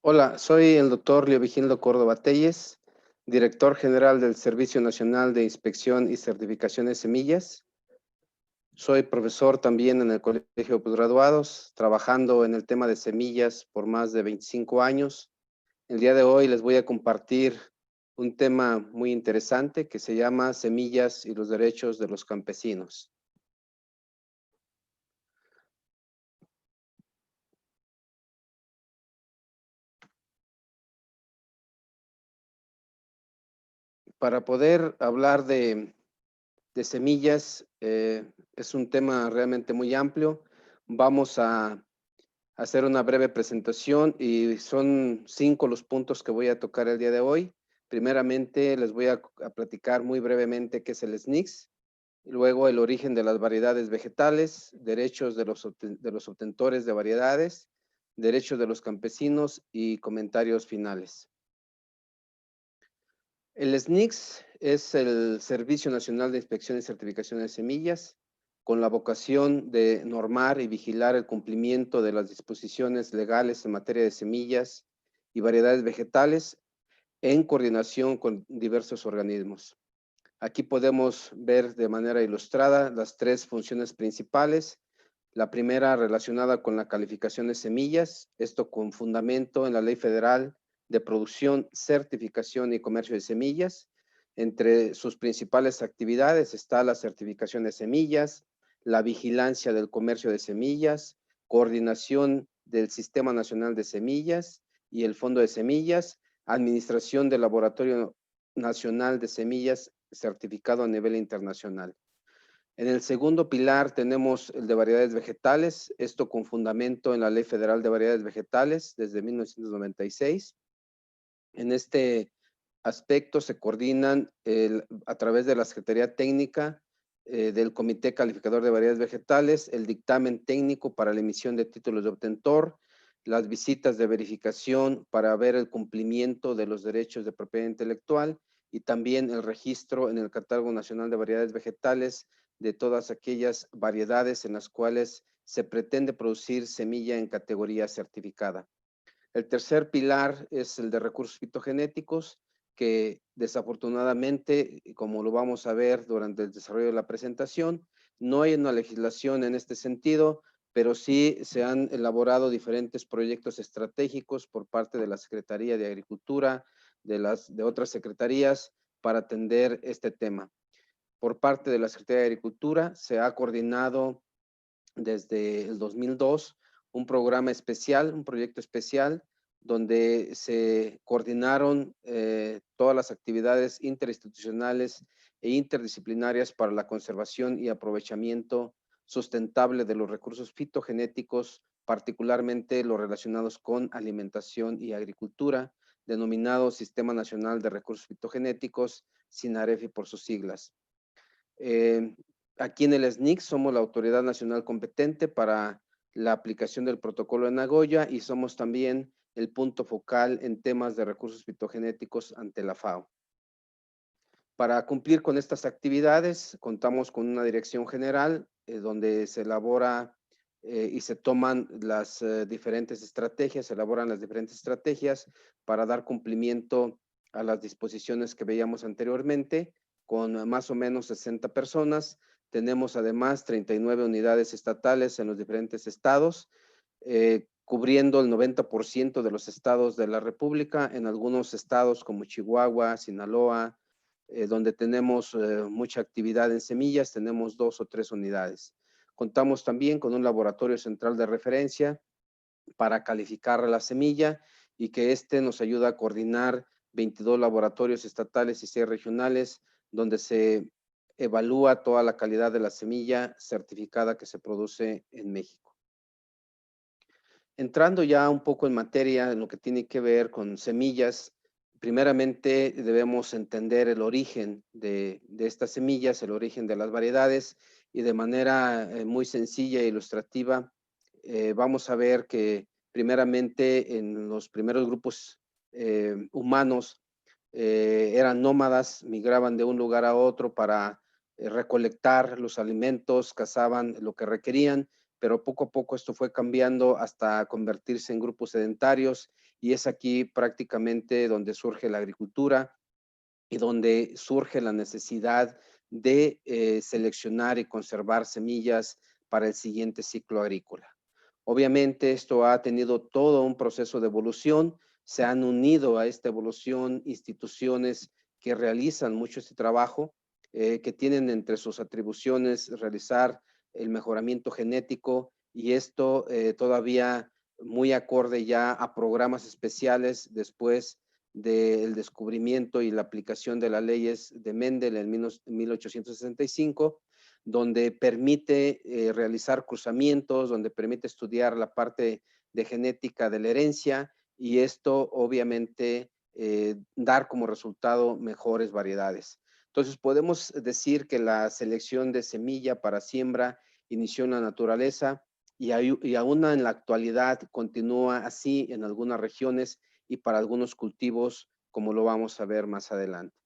Hola, soy el doctor Leovigildo Córdoba Telles, director general del Servicio Nacional de Inspección y Certificación de Semillas. Soy profesor también en el Colegio de Posgraduados, trabajando en el tema de semillas por más de 25 años. El día de hoy les voy a compartir un tema muy interesante que se llama Semillas y los derechos de los campesinos. Para poder hablar de semillas, es un tema realmente muy amplio. Vamos a hacer una breve presentación y son 5 los puntos que voy a tocar el día de hoy. Primeramente, les voy a platicar muy brevemente qué es el SNICS, luego el origen de las variedades vegetales, derechos de los obtentores de variedades, derechos de los campesinos y comentarios finales. El SNICS es el Servicio Nacional de Inspección y Certificación de Semillas, con la vocación de normar y vigilar el cumplimiento de las disposiciones legales en materia de semillas y variedades vegetales en coordinación con diversos organismos. Aquí podemos ver de manera ilustrada las 3 funciones principales. La primera relacionada con la calificación de semillas, esto con fundamento en la Ley Federal de Producción, Certificación y Comercio de Semillas. Entre sus principales actividades está la certificación de semillas, la vigilancia del comercio de semillas, coordinación del Sistema Nacional de Semillas y el Fondo de Semillas, administración del Laboratorio Nacional de Semillas certificado a nivel internacional. En el segundo pilar tenemos el de variedades vegetales, esto con fundamento en la Ley Federal de Variedades Vegetales desde 1996. En este aspecto se coordinan a través de la Secretaría Técnica del Comité Calificador de Variedades Vegetales, el dictamen técnico para la emisión de títulos de obtentor, las visitas de verificación para ver el cumplimiento de los derechos de propiedad intelectual y también el registro en el Catálogo Nacional de Variedades Vegetales de todas aquellas variedades en las cuales se pretende producir semilla en categoría certificada. El tercer pilar es el de recursos fitogenéticos, que desafortunadamente, como lo vamos a ver durante el desarrollo de la presentación, no hay una legislación en este sentido, pero sí se han elaborado diferentes proyectos estratégicos por parte de la Secretaría de Agricultura, de otras secretarías para atender este tema. Por parte de la Secretaría de Agricultura se ha coordinado desde el 2002 un programa especial, un proyecto especial, donde se coordinaron todas las actividades interinstitucionales e interdisciplinarias para la conservación y aprovechamiento sustentable de los recursos fitogenéticos, particularmente los relacionados con alimentación y agricultura, denominado Sistema Nacional de Recursos Fitogenéticos, SINAREFI por sus siglas. Aquí en el SNICS somos la autoridad nacional competente para la aplicación del protocolo de Nagoya y somos también el punto focal en temas de recursos fitogenéticos ante la FAO. Para cumplir con estas actividades, contamos con una dirección general donde se elabora y se toman las diferentes estrategias, se elaboran las diferentes estrategias para dar cumplimiento a las disposiciones que veíamos anteriormente, con más o menos 60 personas. Tenemos además 39 unidades estatales en los diferentes estados, cubriendo el 90% de los estados de la República, en algunos estados como Chihuahua, Sinaloa, donde tenemos mucha actividad en semillas, tenemos 2 o 3 unidades. Contamos también con un laboratorio central de referencia para calificar la semilla y que nos ayuda a coordinar 22 laboratorios estatales y 6 regionales, donde se evalúa toda la calidad de la semilla certificada que se produce en México. Entrando ya un poco en materia en lo que tiene que ver con semillas, primeramente debemos entender el origen de estas semillas, el origen de las variedades, y de manera muy sencilla e ilustrativa vamos a ver que primeramente en los primeros grupos humanos eran nómadas, migraban de un lugar a otro para recolectar los alimentos, cazaban lo que requerían, pero poco a poco esto fue cambiando hasta convertirse en grupos sedentarios y es aquí prácticamente donde surge la agricultura y donde surge la necesidad de seleccionar y conservar semillas para el siguiente ciclo agrícola. Obviamente esto ha tenido todo un proceso de evolución, se han unido a esta evolución instituciones que realizan mucho este trabajo, que tienen entre sus atribuciones realizar el mejoramiento genético y esto todavía muy acorde ya a programas especiales después del descubrimiento y la aplicación de las leyes de Mendel en 1865, donde permite realizar cruzamientos, donde permite estudiar la parte de genética de la herencia y esto obviamente dar como resultado mejores variedades. Entonces podemos decir que la selección de semilla para siembra inició en la naturaleza y aún en la actualidad continúa así en algunas regiones y para algunos cultivos, como lo vamos a ver más adelante.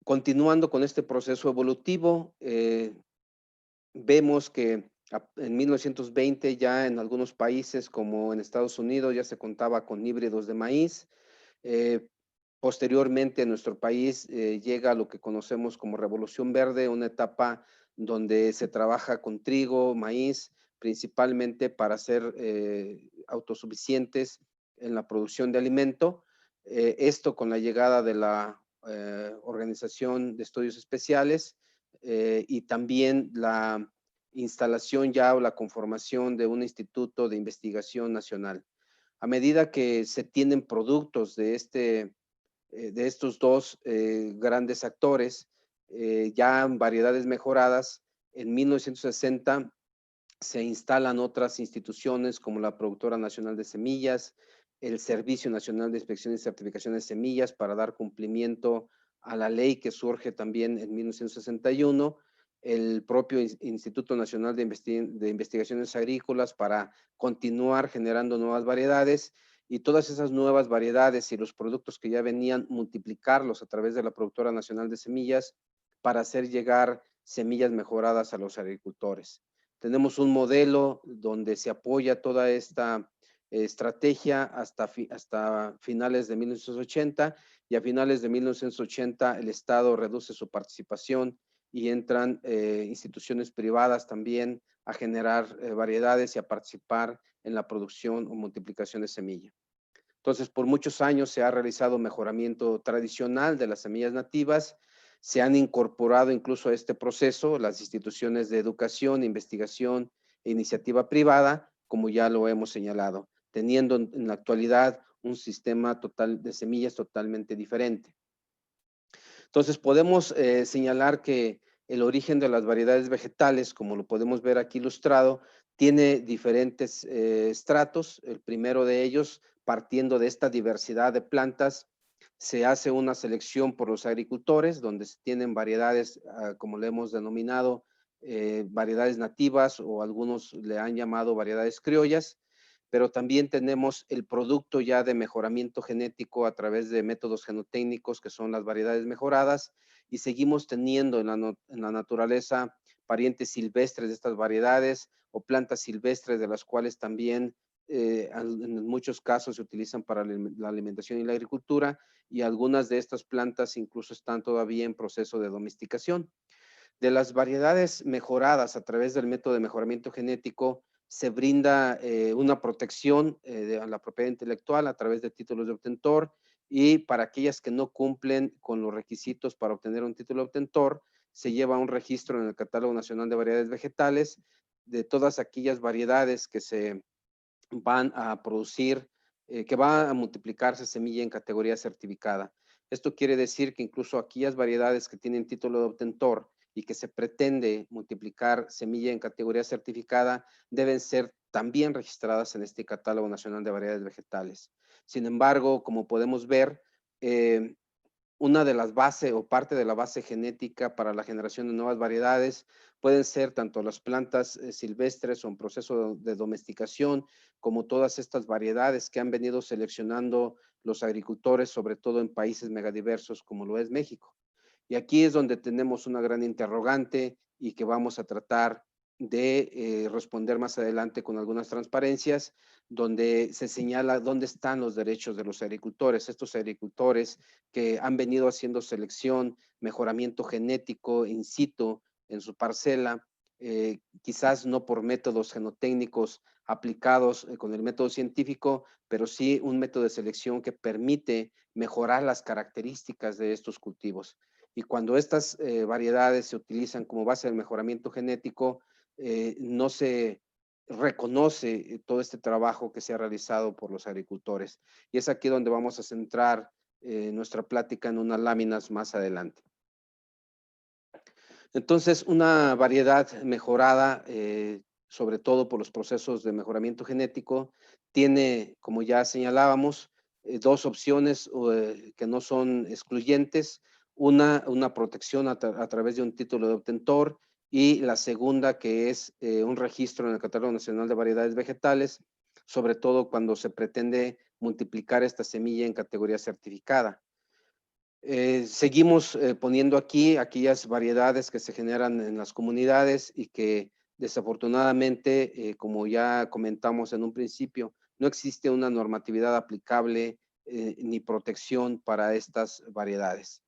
Continuando con este proceso evolutivo, vemos que en 1920 ya en algunos países como en Estados Unidos ya se contaba con híbridos de maíz. Eh, Posteriormente en nuestro país llega lo que conocemos como Revolución Verde, una etapa donde se trabaja con trigo, maíz, principalmente para ser autosuficientes en la producción de alimento. Esto con la llegada de la Organización de Estudios Especiales y también la instalación ya o la conformación de un instituto de investigación nacional. A medida que se tienen productos de estos dos grandes actores, ya en variedades mejoradas, en 1960 se instalan otras instituciones como la Productora Nacional de Semillas, el Servicio Nacional de Inspección y Certificación de Semillas para dar cumplimiento a la ley que surge también en 1961, el propio Instituto Nacional de Investigaciones Agrícolas para continuar generando nuevas variedades y todas esas nuevas variedades y los productos que ya venían, multiplicarlos a través de la Productora Nacional de Semillas para hacer llegar semillas mejoradas a los agricultores. Tenemos un modelo donde se apoya toda esta estrategia hasta finales de 1980 y a finales de 1980 el Estado reduce su participación y entran instituciones privadas también a generar variedades y a participar en la producción o multiplicación de semilla. Entonces, por muchos años se ha realizado mejoramiento tradicional de las semillas nativas, se han incorporado incluso a este proceso las instituciones de educación, investigación e iniciativa privada, como ya lo hemos señalado, teniendo en la actualidad un sistema total de semillas totalmente diferente. Entonces, podemos señalar que el origen de las variedades vegetales, como lo podemos ver aquí ilustrado, tiene diferentes estratos. El primero de ellos, partiendo de esta diversidad de plantas, se hace una selección por los agricultores, donde se tienen variedades, como le hemos denominado, variedades nativas o algunos le han llamado variedades criollas, pero también tenemos el producto ya de mejoramiento genético a través de métodos genotécnicos que son las variedades mejoradas y seguimos teniendo en la naturaleza parientes silvestres de estas variedades o plantas silvestres de las cuales también en muchos casos se utilizan para la alimentación y la agricultura y algunas de estas plantas incluso están todavía en proceso de domesticación. De las variedades mejoradas a través del método de mejoramiento genético, se brinda una protección a la propiedad intelectual a través de títulos de obtentor y para aquellas que no cumplen con los requisitos para obtener un título de obtentor, se lleva un registro en el Catálogo Nacional de Variedades Vegetales de todas aquellas variedades que se van a producir, que va a multiplicarse semilla en categoría certificada. Esto quiere decir que incluso aquellas variedades que tienen título de obtentor y que se pretende multiplicar semilla en categoría certificada deben ser también registradas en este Catálogo Nacional de Variedades Vegetales. Sin embargo, como podemos ver, una de las bases o parte de la base genética para la generación de nuevas variedades pueden ser tanto las plantas silvestres o en proceso de domesticación, como todas estas variedades que han venido seleccionando los agricultores, sobre todo en países megadiversos como lo es México. Y aquí es donde tenemos una gran interrogante y que vamos a tratar de responder más adelante con algunas transparencias donde se señala dónde están los derechos de los agricultores, estos agricultores que han venido haciendo selección, mejoramiento genético in situ en su parcela, quizás no por métodos genotécnicos aplicados con el método científico, pero sí un método de selección que permite mejorar las características de estos cultivos. Y cuando estas variedades se utilizan como base del mejoramiento genético, no se reconoce todo este trabajo que se ha realizado por los agricultores. Y es aquí donde vamos a centrar nuestra plática en unas láminas más adelante. Entonces, una variedad mejorada, sobre todo por los procesos de mejoramiento genético, tiene, como ya señalábamos, dos opciones que no son excluyentes. Una protección a través de un título de obtentor y la segunda que es un registro en el Catálogo Nacional de Variedades Vegetales, sobre todo cuando se pretende multiplicar esta semilla en categoría certificada. Seguimos poniendo aquí aquellas variedades que se generan en las comunidades y que desafortunadamente, como ya comentamos en un principio, no existe una normatividad aplicable ni protección para estas variedades.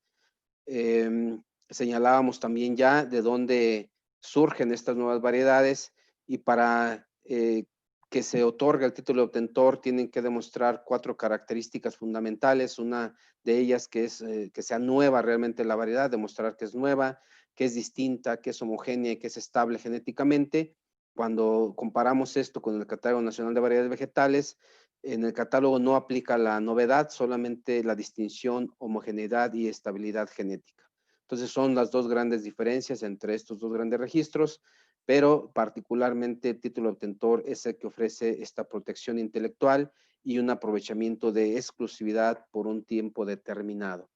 Señalábamos también ya de dónde surgen estas nuevas variedades y para que se otorgue el título de obtentor tienen que demostrar 4 características fundamentales. Una de ellas que es que sea nueva realmente la variedad, demostrar que es nueva, que es distinta, que es homogénea y que es estable genéticamente. Cuando comparamos esto con el Catálogo Nacional de Variedades Vegetales, en el catálogo no aplica la novedad, solamente la distinción, homogeneidad y estabilidad genética. Entonces son las dos grandes diferencias entre estos dos grandes registros, pero particularmente el título obtentor es el que ofrece esta protección intelectual y un aprovechamiento de exclusividad por un tiempo determinado.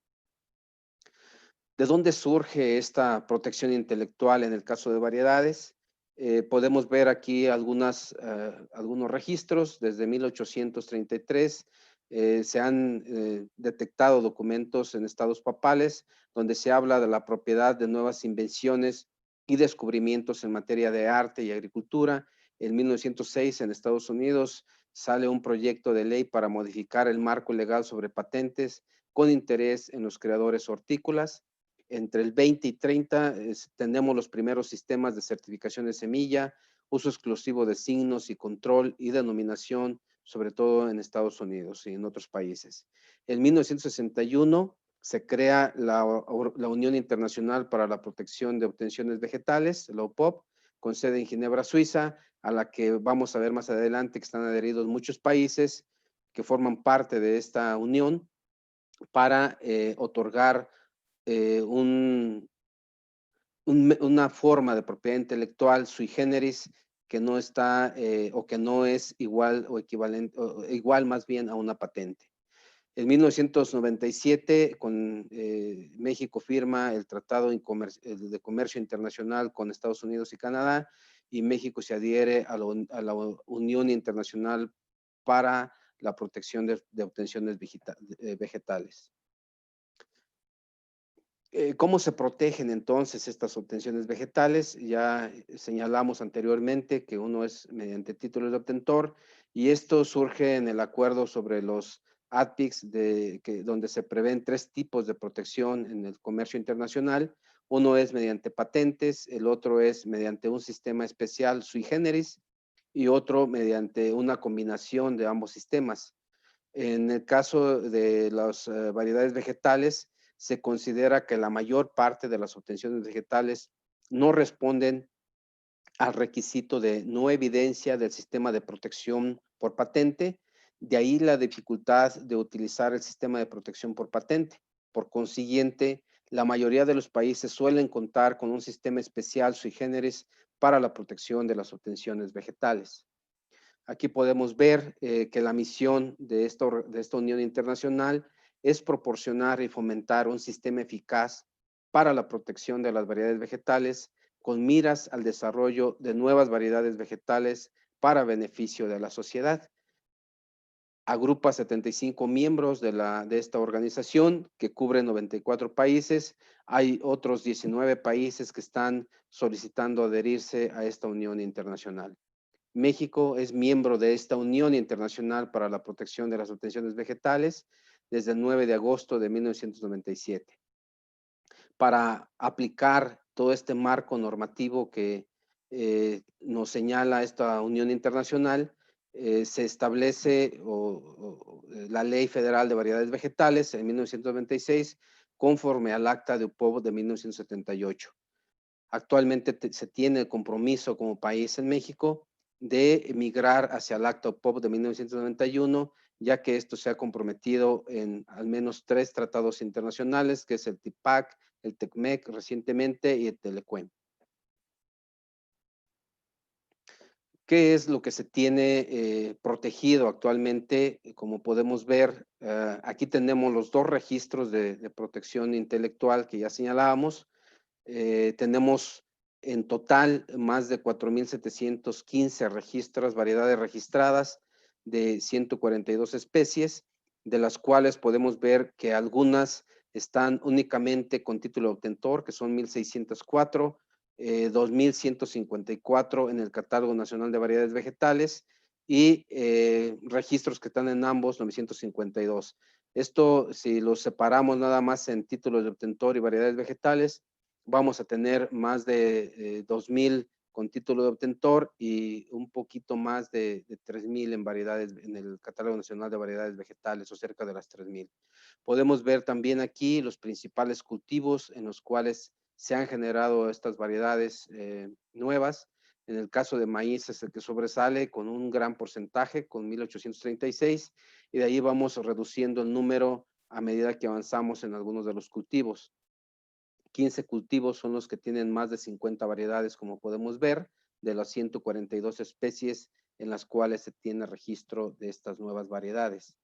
¿De dónde surge esta protección intelectual en el caso de variedades? Podemos ver aquí algunos registros. Desde 1833 se han detectado documentos en estados papales donde se habla de la propiedad de nuevas invenciones y descubrimientos en materia de arte y agricultura. En 1906 en Estados Unidos sale un proyecto de ley para modificar el marco legal sobre patentes con interés en los creadores hortícolas. Entre el 20 y 30 tenemos los primeros sistemas de certificación de semilla, uso exclusivo de signos y control y denominación, sobre todo en Estados Unidos y en otros países. En 1961 se crea la Unión Internacional para la Protección de Obtenciones Vegetales, la OPOP, con sede en Ginebra, Suiza, a la que vamos a ver más adelante que están adheridos muchos países que forman parte de esta unión para otorgar una forma de propiedad intelectual sui generis que no está o que no es igual o equivalente, o igual más bien a una patente. En 1997, México firma el Tratado de Comercio Internacional con Estados Unidos y Canadá, y México se adhiere a la Unión Internacional para la Protección de Obtenciones Vegetales. ¿Cómo se protegen entonces estas obtenciones vegetales? Ya señalamos anteriormente que uno es mediante títulos de obtentor y esto surge en el acuerdo sobre los ADPICS donde se prevén 3 tipos de protección en el comercio internacional. Uno es mediante patentes, el otro es mediante un sistema especial sui generis y otro mediante una combinación de ambos sistemas. En el caso de las variedades vegetales, se considera que la mayor parte de las obtenciones vegetales no responden al requisito de no evidencia del sistema de protección por patente. De ahí la dificultad de utilizar el sistema de protección por patente. Por consiguiente, la mayoría de los países suelen contar con un sistema especial sui generis para la protección de las obtenciones vegetales. Aquí podemos ver que la misión de esta Unión Internacional es proporcionar y fomentar un sistema eficaz para la protección de las variedades vegetales con miras al desarrollo de nuevas variedades vegetales para beneficio de la sociedad. agrupa 75 miembros de esta organización que cubre 94 países. Hay otros 19 países que están solicitando adherirse a esta unión internacional. México es miembro de esta Unión Internacional para la Protección de las Obtenciones Vegetales desde el 9 de agosto de 1997. Para aplicar todo este marco normativo que nos señala esta Unión Internacional, se establece la Ley Federal de Variedades Vegetales en 1996 conforme al Acta de UPOV de 1978. Actualmente se tiene el compromiso como país en México de emigrar hacia el Acta UPOV de 1991, ya que esto se ha comprometido en al menos 3 tratados internacionales, que es el TIPAC, el TECMEC recientemente y el TELECUEM. ¿Qué es lo que se tiene protegido actualmente? Como podemos ver, aquí tenemos los 2 registros de protección intelectual que ya señalábamos. Tenemos en total más de 4,715 registros, variedades registradas de 142 especies, de las cuales podemos ver que algunas están únicamente con título de obtentor, que son 1,604, 2,154 en el Catálogo Nacional de Variedades Vegetales y registros que están en ambos, 952. Esto, si los separamos nada más en títulos de obtentor y variedades vegetales, vamos a tener más de 2,000 con título de obtentor y un poquito más de 3,000 en variedades, en el Catálogo Nacional de Variedades Vegetales, o cerca de las 3,000. Podemos ver también aquí los principales cultivos en los cuales se han generado estas variedades nuevas. En el caso de maíz es el que sobresale con un gran porcentaje, con 1,836, y de ahí vamos reduciendo el número a medida que avanzamos en algunos de los cultivos. 15 cultivos son los que tienen más de 50 variedades, como podemos ver, de las 142 especies en las cuales se tiene registro de estas nuevas variedades.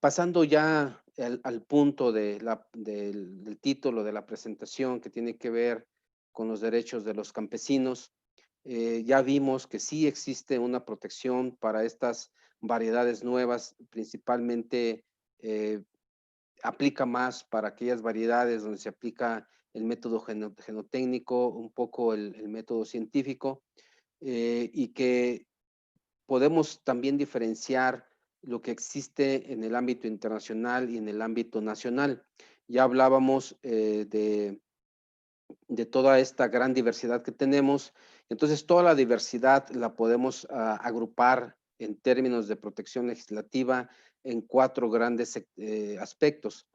Pasando ya al punto del título de la presentación, que tiene que ver con los derechos de los campesinos, ya vimos que sí existe una protección para estas variedades nuevas, principalmente aplica más para aquellas variedades donde se aplica el método genotécnico, un poco el método científico, y que podemos también diferenciar lo que existe en el ámbito internacional y en el ámbito nacional. Ya hablábamos de toda esta gran diversidad que tenemos. Entonces, toda la diversidad la podemos agrupar en términos de protección legislativa en 4 grandes aspectos.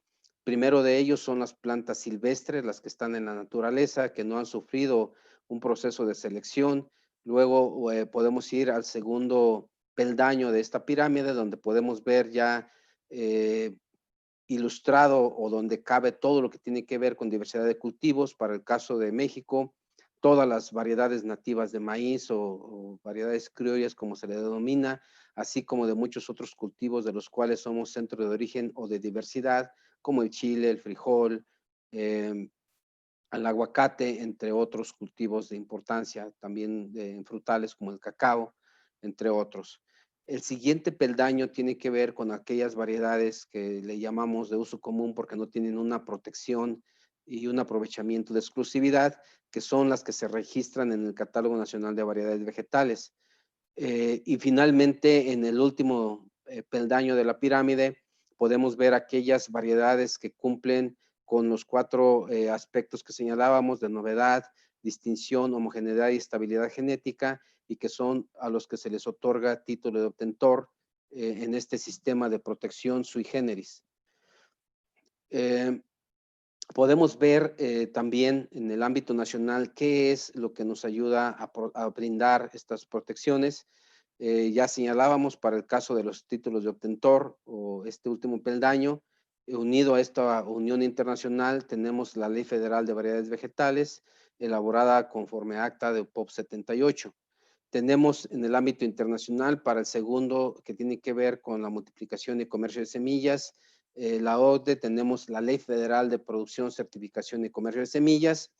Primero de ellos son las plantas silvestres, las que están en la naturaleza, que no han sufrido un proceso de selección. Luego podemos ir al segundo peldaño de esta pirámide, donde podemos ver ya ilustrado o donde cabe todo lo que tiene que ver con diversidad de cultivos. Para el caso de México, todas las variedades nativas de maíz o variedades criollas, como se le denomina, así como de muchos otros cultivos de los cuales somos centro de origen o de diversidad, como el chile, el frijol, el aguacate, entre otros cultivos de importancia, también en frutales como el cacao, entre otros. El siguiente peldaño tiene que ver con aquellas variedades que le llamamos de uso común porque no tienen una protección y un aprovechamiento de exclusividad, que son las que se registran en el Catálogo Nacional de Variedades Vegetales. Y finalmente, en el último peldaño de la pirámide, podemos ver aquellas variedades que cumplen con los 4 aspectos que señalábamos de novedad, distinción, homogeneidad y estabilidad genética, y que son a los que se les otorga título de obtentor en este sistema de protección sui generis. Podemos ver también en el ámbito nacional qué es lo que nos ayuda a brindar estas protecciones. Ya señalábamos para el caso de los títulos de obtentor o este último peldaño, unido a esta unión internacional, tenemos la Ley Federal de Variedades Vegetales, elaborada conforme a Acta de UPOV 78. Tenemos en el ámbito internacional para el segundo, que tiene que ver con la multiplicación y comercio de semillas, la OCDE, tenemos la Ley Federal de Producción, Certificación y Comercio de Semillas.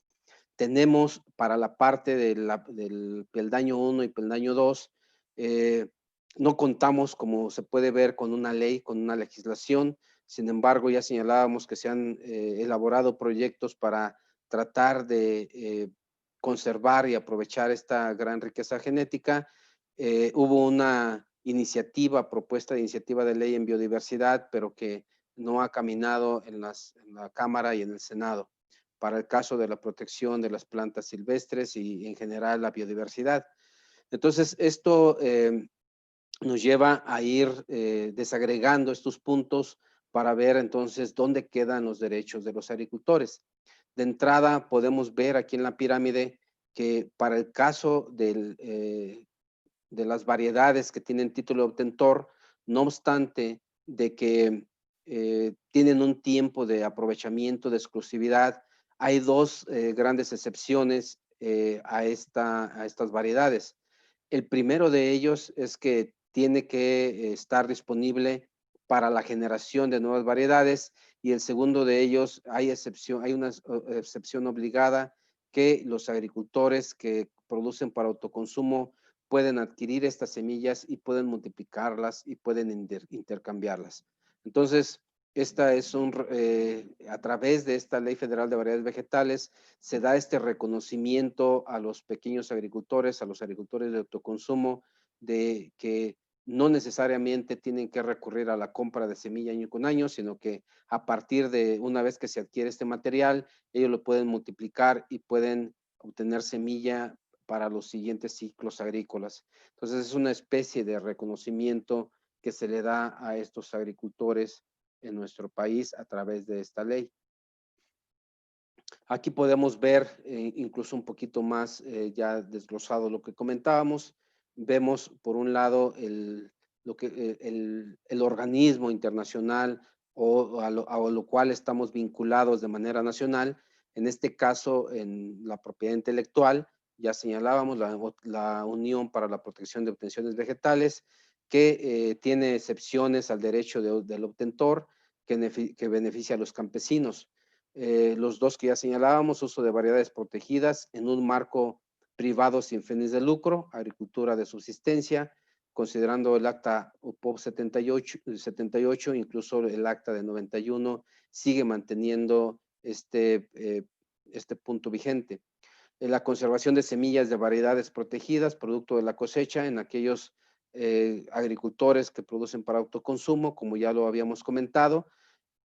Tenemos para la parte del peldaño 1 y peldaño 2, No contamos, como se puede ver, con una ley, con una legislación. Sin embargo, ya señalábamos que se han elaborado proyectos para tratar de conservar y aprovechar esta gran riqueza genética. Hubo una iniciativa, propuesta de iniciativa de ley en biodiversidad, pero que no ha caminado en la Cámara y en el Senado para el caso de la protección de las plantas silvestres y en general la biodiversidad. Entonces, esto nos lleva a ir desagregando estos puntos para ver entonces dónde quedan los derechos de los agricultores. De entrada, podemos ver aquí en la pirámide que para el caso de las variedades que tienen título de obtentor, no obstante de que tienen un tiempo de aprovechamiento, de exclusividad, hay dos grandes excepciones a estas variedades. El primero de ellos es que tiene que estar disponible para la generación de nuevas variedades y el segundo de ellos hay una excepción obligada que los agricultores que producen para autoconsumo pueden adquirir estas semillas y pueden multiplicarlas y pueden intercambiarlas. Entonces, esta es a través de esta Ley Federal de Variedades Vegetales, se da este reconocimiento a los pequeños agricultores, a los agricultores de autoconsumo, de que no necesariamente tienen que recurrir a la compra de semilla año con año, sino que a partir de una vez que se adquiere este material, ellos lo pueden multiplicar y pueden obtener semilla para los siguientes ciclos agrícolas. Entonces es una especie de reconocimiento que se le da a estos agricultores en nuestro país a través de esta ley. Aquí podemos ver incluso un poquito más ya desglosado lo que comentábamos. Vemos por un lado el organismo internacional a lo cual estamos vinculados de manera nacional. En este caso, en la propiedad intelectual, ya señalábamos la Unión para la Protección de Obtenciones Vegetales, que tiene excepciones al derecho del obtentor que beneficia a los campesinos. Los dos que ya señalábamos, uso de variedades protegidas en un marco privado sin fines de lucro, agricultura de subsistencia, considerando el acta UPOV 78, incluso el acta de 91, sigue manteniendo este punto vigente. La conservación de semillas de variedades protegidas, producto de la cosecha, en aquellos agricultores que producen para autoconsumo, como ya lo habíamos comentado.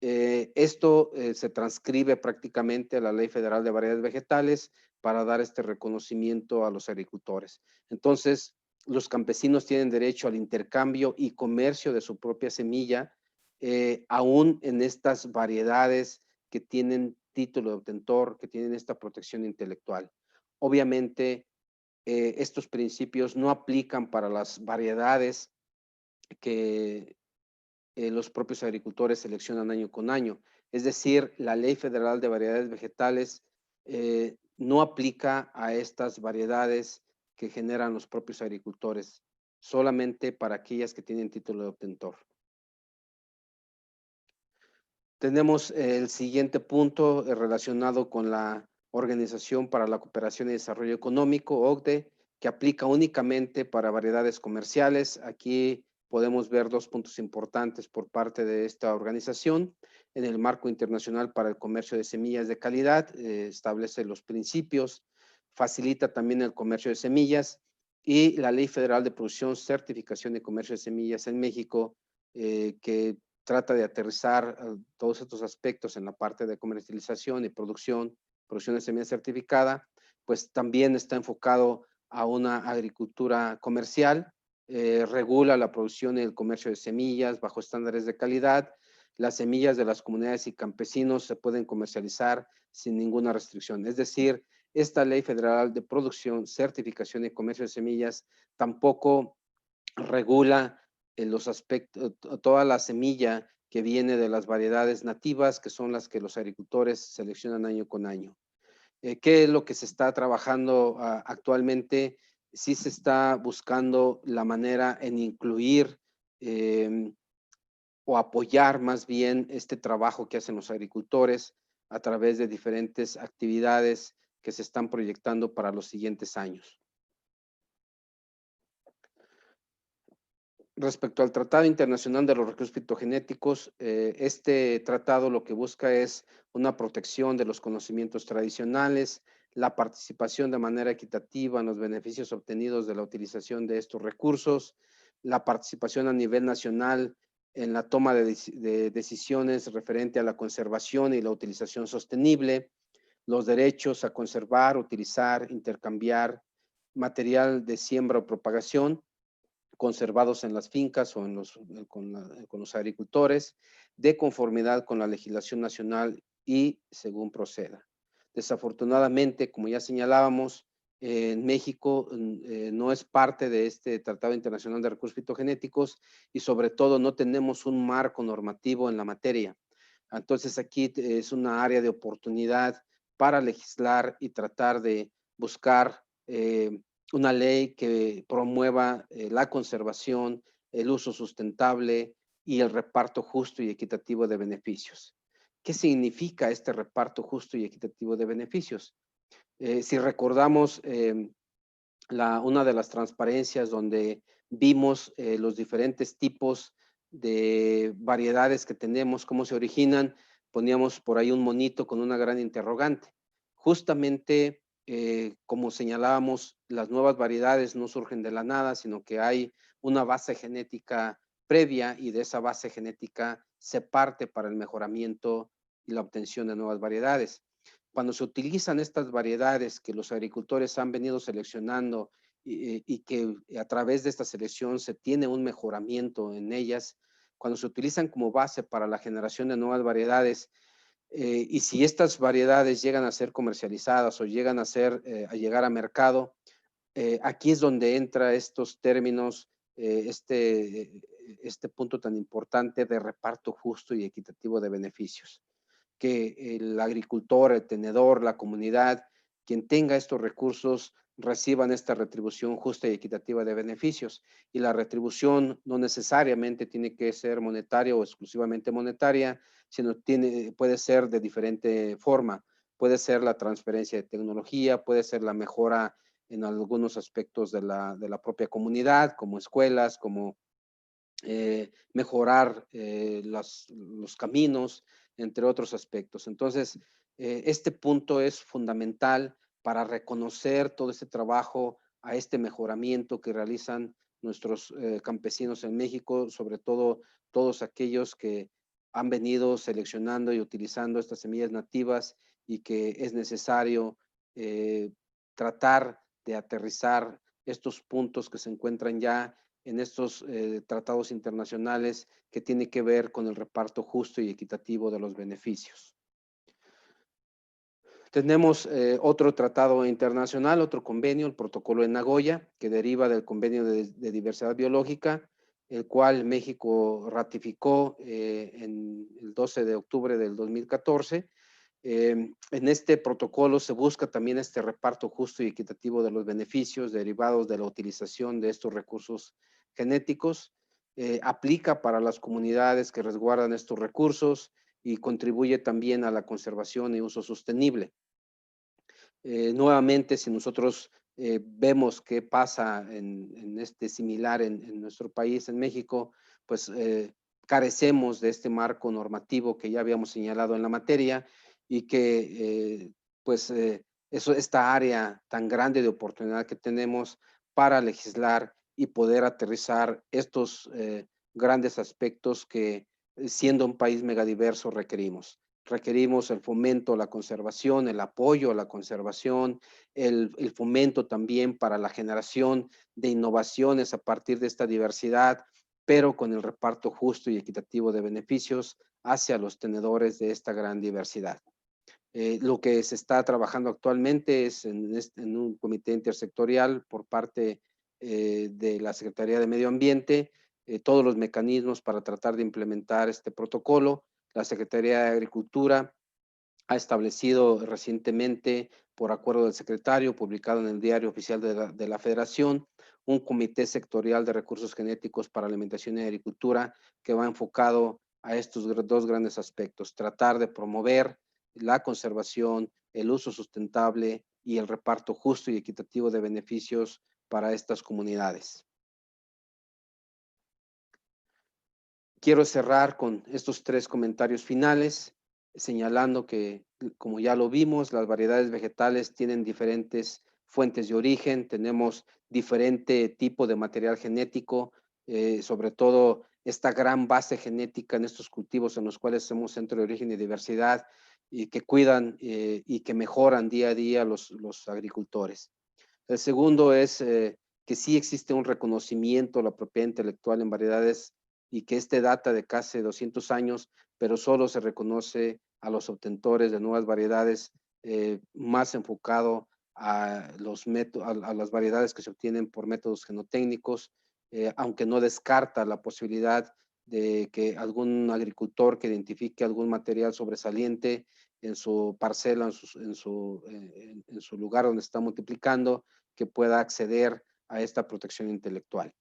Esto se transcribe prácticamente a la Ley Federal de Variedades Vegetales para dar este reconocimiento a los agricultores. Entonces, los campesinos tienen derecho al intercambio y comercio de su propia semilla, aún en estas variedades que tienen título de obtentor, que tienen esta protección intelectual. Obviamente, estos principios no aplican para las variedades que los propios agricultores seleccionan año con año. Es decir, la Ley Federal de Variedades Vegetales no aplica a estas variedades que generan los propios agricultores, solamente para aquellas que tienen título de obtentor. Tenemos el siguiente punto relacionado con la Organización para la Cooperación y Desarrollo Económico, OCDE, que aplica únicamente para variedades comerciales. Aquí podemos ver dos puntos importantes por parte de esta organización. En el marco internacional para el comercio de semillas de calidad, establece los principios, facilita también el comercio de semillas y la Ley Federal de Producción, Certificación y Comercio de Semillas en México, que trata de aterrizar todos estos aspectos en la parte de comercialización y producción de semilla certificada, pues también está enfocado a una agricultura comercial, regula la producción y el comercio de semillas bajo estándares de calidad. Las semillas de las comunidades y campesinos se pueden comercializar sin ninguna restricción. Es decir, esta Ley Federal de Producción, Certificación y Comercio de Semillas tampoco regula los aspectos, toda la semilla que viene de las variedades nativas, que son las que los agricultores seleccionan año con año. ¿Qué es lo que se está trabajando actualmente? Sí se está buscando la manera en incluir o apoyar más bien este trabajo que hacen los agricultores a través de diferentes actividades que se están proyectando para los siguientes años. Respecto al Tratado Internacional de los Recursos Fitogenéticos, este tratado lo que busca es una protección de los conocimientos tradicionales, la participación de manera equitativa en los beneficios obtenidos de la utilización de estos recursos, la participación a nivel nacional en la toma de decisiones referente a la conservación y la utilización sostenible, los derechos a conservar, utilizar, intercambiar material de siembra o propagación conservados en las fincas o con los agricultores, de conformidad con la legislación nacional y según proceda. Desafortunadamente, como ya señalábamos, en México no es parte de este Tratado Internacional de Recursos Fitogenéticos y sobre todo no tenemos un marco normativo en la materia. Entonces aquí es una área de oportunidad para legislar y tratar de buscar una ley que promueva la conservación, el uso sustentable y el reparto justo y equitativo de beneficios. ¿Qué significa este reparto justo y equitativo de beneficios? Si recordamos una de las transparencias donde vimos los diferentes tipos de variedades que tenemos, cómo se originan, poníamos por ahí un monito con una gran interrogante. Justamente, como señalábamos, las nuevas variedades no surgen de la nada, sino que hay una base genética previa y de esa base genética se parte para el mejoramiento y la obtención de nuevas variedades. Cuando se utilizan estas variedades que los agricultores han venido seleccionando y que a través de esta selección se tiene un mejoramiento en ellas, cuando se utilizan como base para la generación de nuevas variedades, y si estas variedades llegan a ser comercializadas o llegan a llegar a mercado, aquí es donde entra estos términos, este punto tan importante de reparto justo y equitativo de beneficios, que el agricultor, el tenedor, la comunidad, quien tenga estos recursos, reciban esta retribución justa y equitativa de beneficios. Y la retribución no necesariamente tiene que ser monetaria o exclusivamente monetaria, sino puede ser de diferente forma. Puede ser la transferencia de tecnología, puede ser la mejora en algunos aspectos de la propia comunidad, como escuelas, como mejorar los caminos, entre otros aspectos. Entonces, este punto es fundamental para reconocer todo este trabajo, a este mejoramiento que realizan nuestros campesinos en México, sobre todo todos aquellos que han venido seleccionando y utilizando estas semillas nativas y que es necesario tratar de aterrizar estos puntos que se encuentran ya en estos tratados internacionales que tiene que ver con el reparto justo y equitativo de los beneficios. Tenemos otro tratado internacional, otro convenio, el protocolo de Nagoya, que deriva del convenio de diversidad biológica, el cual México ratificó en el 12 de octubre del 2014. En este protocolo se busca también este reparto justo y equitativo de los beneficios derivados de la utilización de estos recursos genéticos. Aplica para las comunidades que resguardan estos recursos y contribuye también a la conservación y uso sostenible. Nuevamente, si nosotros vemos qué pasa en este similar en nuestro país, en México, pues carecemos de este marco normativo que ya habíamos señalado en la materia y que esta área tan grande de oportunidad que tenemos para legislar y poder aterrizar estos grandes aspectos que siendo un país megadiverso requerimos. Requerimos el fomento, la conservación, el apoyo a la conservación, el fomento también para la generación de innovaciones a partir de esta diversidad, pero con el reparto justo y equitativo de beneficios hacia los tenedores de esta gran diversidad. Lo que se está trabajando actualmente es en un comité intersectorial por parte de la Secretaría de Medio Ambiente, todos los mecanismos para tratar de implementar este protocolo. La Secretaría de Agricultura ha establecido recientemente, por acuerdo del secretario, publicado en el Diario Oficial de la Federación, un comité sectorial de recursos genéticos para alimentación y agricultura que va enfocado a estos dos grandes aspectos, tratar de promover la conservación, el uso sustentable y el reparto justo y equitativo de beneficios para estas comunidades. Quiero cerrar con estos 3 comentarios finales, señalando que, como ya lo vimos, las variedades vegetales tienen diferentes fuentes de origen, tenemos diferente tipo de material genético, sobre todo esta gran base genética en estos cultivos en los cuales somos centro de origen y diversidad y que cuidan y que mejoran día a día los agricultores. El segundo es que sí existe un reconocimiento a la propiedad intelectual en variedades y que este data de casi 200 años, pero solo se reconoce a los obtentores de nuevas variedades más enfocado a, a las variedades que se obtienen por métodos genotécnicos, aunque no descarta la posibilidad de que algún agricultor que identifique algún material sobresaliente en su parcela, en su lugar donde está multiplicando, que pueda acceder a esta protección intelectual.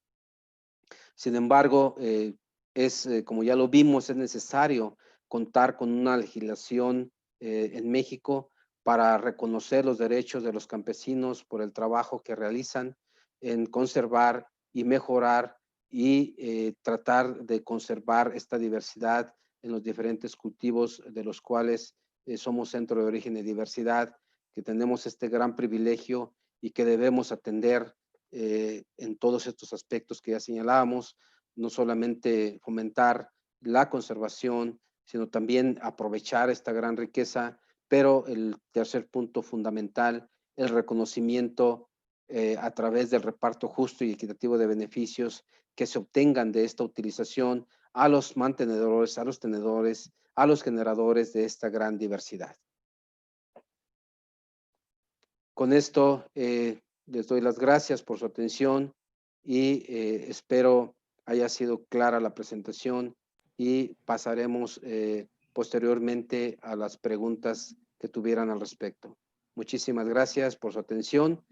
Sin embargo, como ya lo vimos, es necesario contar con una legislación en México para reconocer los derechos de los campesinos por el trabajo que realizan en conservar y mejorar y tratar de conservar esta diversidad en los diferentes cultivos de los cuales somos centro de origen y diversidad, que tenemos este gran privilegio y que debemos atender en todos estos aspectos que ya señalábamos, no solamente fomentar la conservación, sino también aprovechar esta gran riqueza, pero el tercer punto fundamental, el reconocimiento a través del reparto justo y equitativo de beneficios que se obtengan de esta utilización a los mantenedores, a los tenedores, a los generadores de esta gran diversidad. Con esto les doy las gracias por su atención y espero haya sido clara la presentación y pasaremos posteriormente a las preguntas que tuvieran al respecto. Muchísimas gracias por su atención